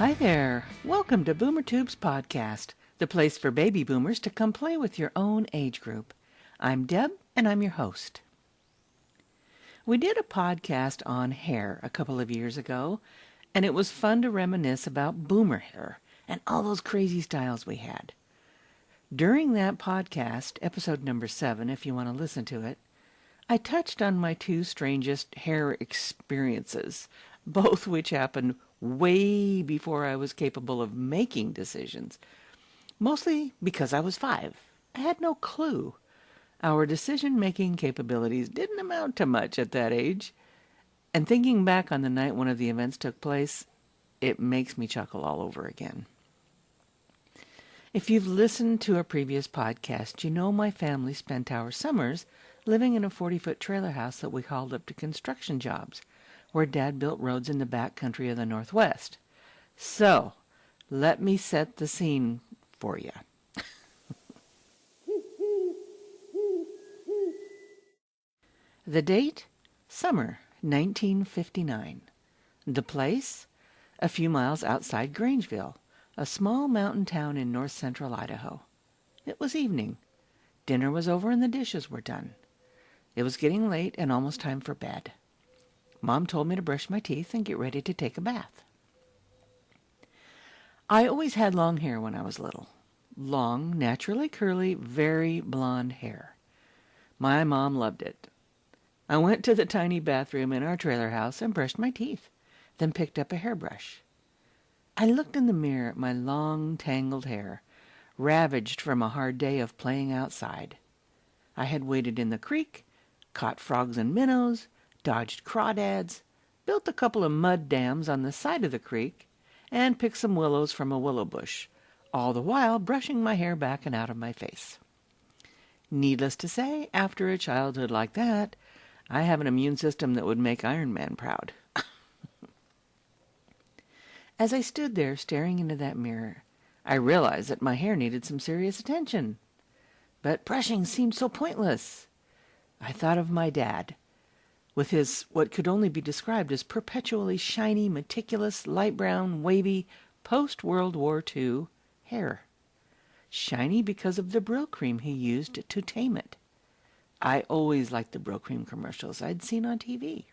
Hi there. Welcome to BoomerTube's podcast, the place for baby boomers to come play with your own age group. I'm Deb, and I'm your host. We did a podcast on hair a couple of years ago, and it was fun to reminisce about boomer hair and all those crazy styles we had. During that podcast, episode number 7, if you want to listen to it, I touched on my two strangest hair experiences, both which happened way before I was capable of making decisions. Mostly because I was 5. I had no clue. Our decision-making capabilities didn't amount to much at that age. And thinking back on the night one of the events took place, it makes me chuckle all over again. If you've listened to a previous podcast, you know my family spent our summers living in a 40-foot trailer house that we hauled up to construction jobs, where Dad built roads in the back country of the Northwest. So, let me set the scene for you. The date? Summer 1959. The place? A few miles outside Grangeville, a small mountain town in north-central Idaho. It was evening. Dinner was over and the dishes were done. It was getting late and almost time for bed. Mom told me to brush my teeth and get ready to take a bath. I always had long hair when I was little. Long, naturally curly, very blonde hair. My mom loved it. I went to the tiny bathroom in our trailer house and brushed my teeth, then picked up a hairbrush. I looked in the mirror at my long, tangled hair, ravaged from a hard day of playing outside. I had waded in the creek, caught frogs and minnows, dodged crawdads, built a couple of mud dams on the side of the creek, and picked some willows from a willow bush, all the while brushing my hair back and out of my face. Needless to say, after a childhood like that, I have an immune system that would make Iron Man proud. As I stood there staring into that mirror, I realized that my hair needed some serious attention. But brushing seemed so pointless. I thought of my dad, with his what could only be described as perpetually shiny, meticulous, light brown, wavy, post-World War II hair. Shiny because of the Brylcreem he used to tame it. I always liked the Brylcreem commercials I'd seen on TV.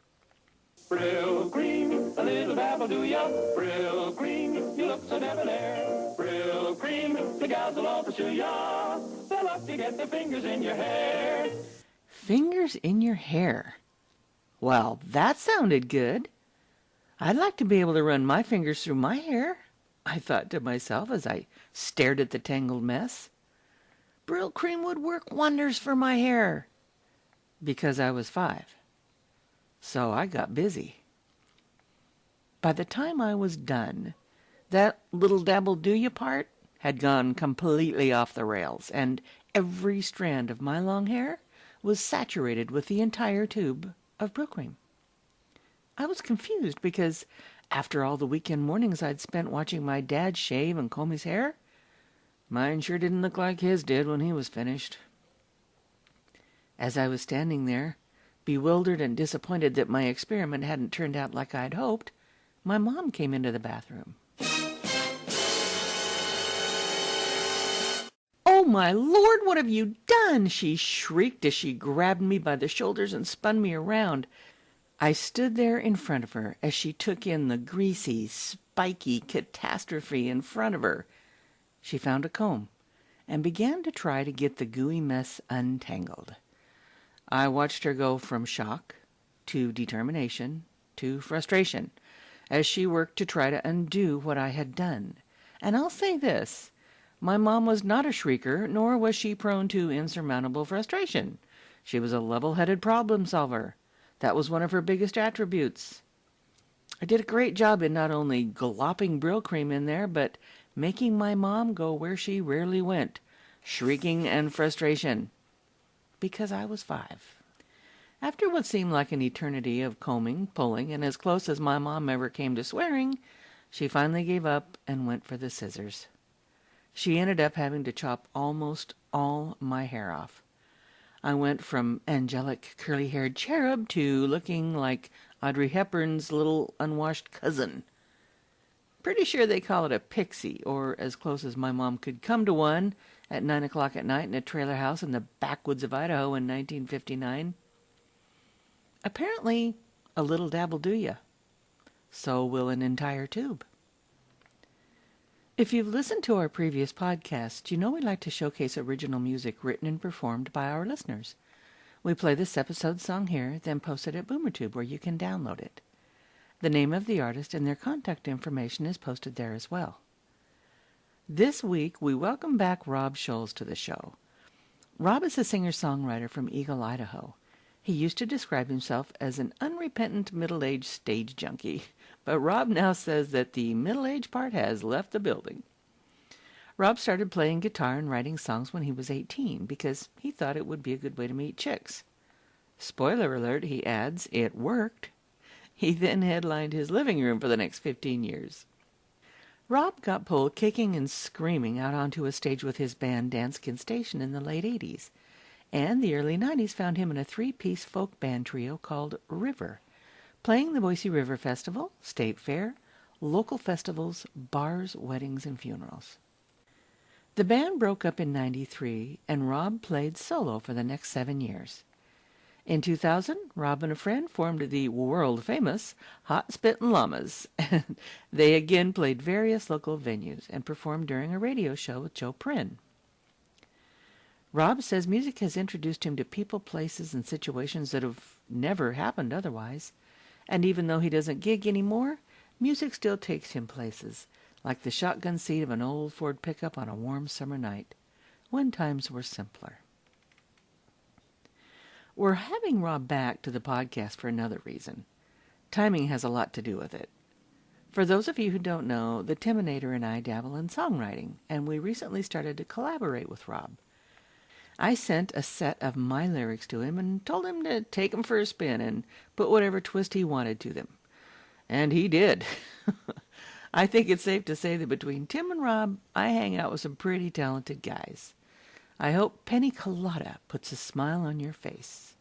Brylcreem, a little dabble do ya? Brylcreem, you look so debonair. Brylcreem, the gals will all pursue ya. They'll love to get their fingers in your hair. Fingers in your hair. Well, that sounded good. I'd like to be able to run my fingers through my hair, I thought to myself as I stared at the tangled mess. Brylcreem would work wonders for my hair. Because I was 5. So I got busy. By the time I was done, that little dabble-do-ya part had gone completely off the rails, and every strand of my long hair was saturated with the entire tube of Brylcreem. I was confused because after all the weekend mornings I'd spent watching my dad shave and comb his hair, mine sure didn't look like his did when he was finished. As I was standing there, bewildered and disappointed that my experiment hadn't turned out like I'd hoped, my mom came into the bathroom. "Oh, my Lord, what have you done?" she shrieked as she grabbed me by the shoulders and spun me around. I stood there in front of her as she took in the greasy, spiky catastrophe in front of her. She found a comb and began to try to get the gooey mess untangled. I watched her go from shock to determination to frustration as she worked to try to undo what I had done. And I'll say this, my mom was not a shrieker, nor was she prone to insurmountable frustration. She was a level-headed problem solver. That was one of her biggest attributes. I did a great job in not only glopping Brylcreem in there, but making my mom go where she rarely went, shrieking and frustration. Because I was 5. After what seemed like an eternity of combing, pulling, and as close as my mom ever came to swearing, she finally gave up and went for the scissors. She ended up having to chop almost all my hair off. I went from angelic curly-haired cherub to looking like Audrey Hepburn's little unwashed cousin. Pretty sure they call it a pixie, or as close as my mom could come to one at 9 o'clock at night in a trailer house in the backwoods of Idaho in 1959. Apparently, a little dab'll do ya. So will an entire tube. If you've listened to our previous podcast, you know we like to showcase original music written and performed by our listeners. We play this episode's song here, then post it at BoomerTube where you can download it. The name of the artist and their contact information is posted there as well. This week, we welcome back Rob Scholes to the show. Rob is a singer-songwriter from Eagle, Idaho. He used to describe himself as an unrepentant middle-aged stage junkie, but Rob now says that the middle-aged part has left the building. Rob started playing guitar and writing songs when he was 18 because he thought it would be a good way to meet chicks. Spoiler alert, he adds, it worked. He then headlined his living room for the next 15 years. Rob got pulled kicking and screaming out onto a stage with his band Danskin Station in the late 80s, and the early 90s found him in a three-piece folk band trio called River, playing the Boise River Festival, State Fair, local festivals, bars, weddings, and funerals. The band broke up in 93, and Rob played solo for the next 7 years. In 2000, Rob and a friend formed the world-famous Hot Spittin' Llamas. They again played various local venues and performed during a radio show with Joe Prin. Rob says music has introduced him to people, places, and situations that have never happened otherwise. And even though he doesn't gig anymore, music still takes him places, like the shotgun seat of an old Ford pickup on a warm summer night, when times were simpler. We're having Rob back to the podcast for another reason. Timing has a lot to do with it. For those of you who don't know, the Timinator and I dabble in songwriting, and we recently started to collaborate with Rob. I sent a set of my lyrics to him and told him to take them for a spin and put whatever twist he wanted to them. And he did. I think it's safe to say that between Tim and Rob, I hang out with some pretty talented guys. I hope Penny Colada puts a smile on your face.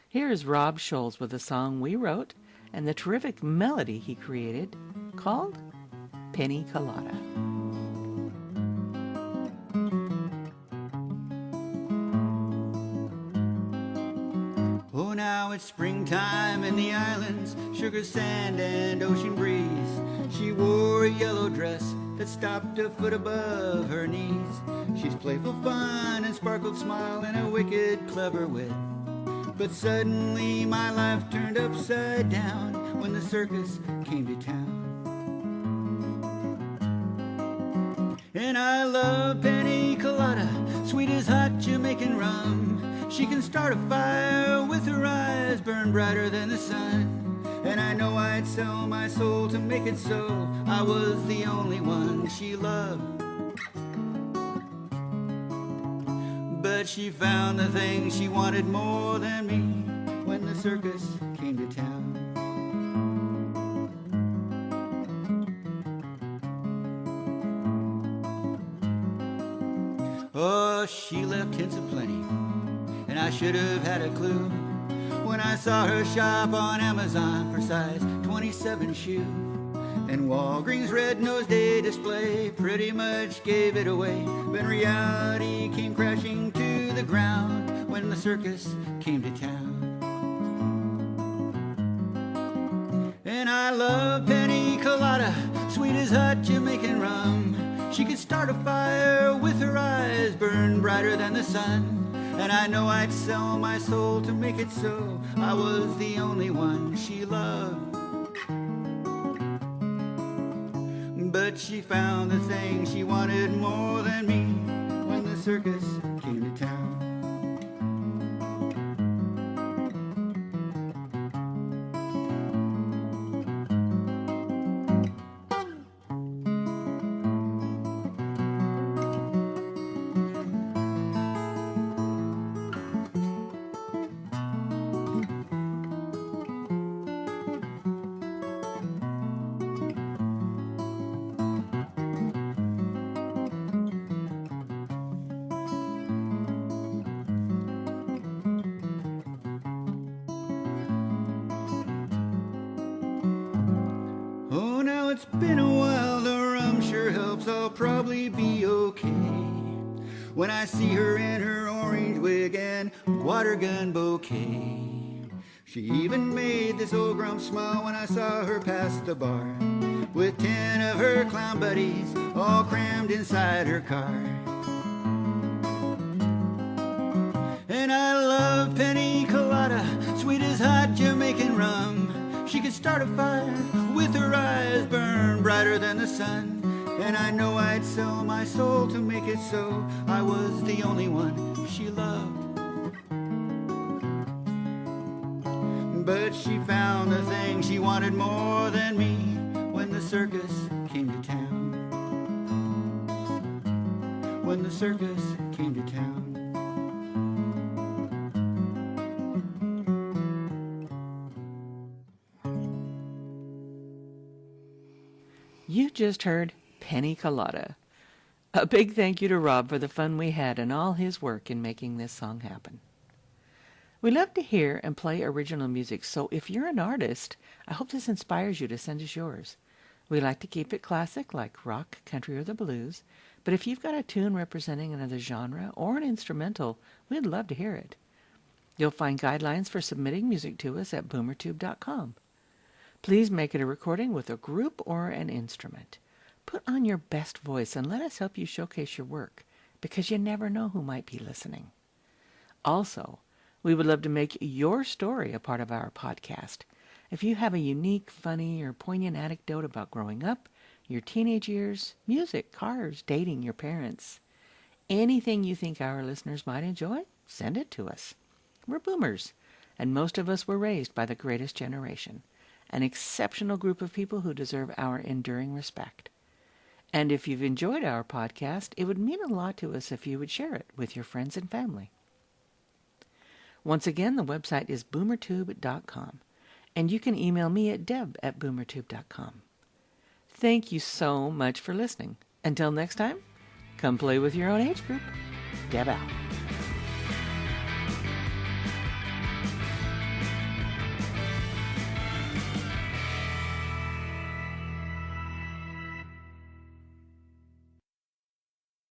Here is Rob Scholes with a song we wrote and the terrific melody he created called Penny Colada. Oh, now it's springtime in the islands, sugar sand and ocean breeze. She wore a yellow dress that stopped a foot above her knees. She's playful fun and sparkled smile and a wicked clever wit. But suddenly my life turned upside down when the circus came to town. And I love Penny Colada, sweet as hot Jamaican rum. She can start a fire with her eyes, burn brighter than the sun. And I know I'd sell my soul to make it so. I was the only one she loved. But she found the thing she wanted more than me when the circus came to town. Oh, she left hints of plenty, and I should have had a clue when I saw her shop on Amazon for size 27 shoe. And Walgreens' Red Nose Day display pretty much gave it away. But reality came crashing to the ground when the circus came to town. And I love Penny Colada, sweet as hot Jamaican rum. She could start a fire with her eyes, burn brighter than the sun. And I know I'd sell my soul to make it so. I was the only one she loved. But she found the thing she wanted more than me when the circus came to town. I'll probably be okay. When I see her in her orange wig and water gun bouquet. She even made this old grump smile when I saw her pass the bar, with 10 of her clown buddies all crammed inside her car. And I love Penny Colada, sweet as hot Jamaican rum. She could start a fire with her eyes burn brighter than the sun. And I know I'd sell my soul to make it so I was the only one she loved. But she found the thing she wanted more than me when the circus came to town. When the circus came to town. You just heard Penny Colada. A big thank you to Rob for the fun we had and all his work in making this song happen. We love to hear and play original music, so if you're an artist, I hope this inspires you to send us yours. We like to keep it classic, like rock, country, or the blues, but if you've got a tune representing another genre or an instrumental, we'd love to hear it. You'll find guidelines for submitting music to us at boomertube.com. Please make it a recording with a group or an instrument. Put on your best voice and let us help you showcase your work, because you never know who might be listening. Also, we would love to make your story a part of our podcast. If you have a unique, funny, or poignant anecdote about growing up, your teenage years, music, cars, dating, your parents, anything you think our listeners might enjoy, send it to us. We're boomers, and most of us were raised by the greatest generation, an exceptional group of people who deserve our enduring respect. And if you've enjoyed our podcast, it would mean a lot to us if you would share it with your friends and family. Once again, the website is boomertube.com, and you can email me at deb@boomertube.com. Thank you so much for listening. Until next time, come play with your own age group. Deb out.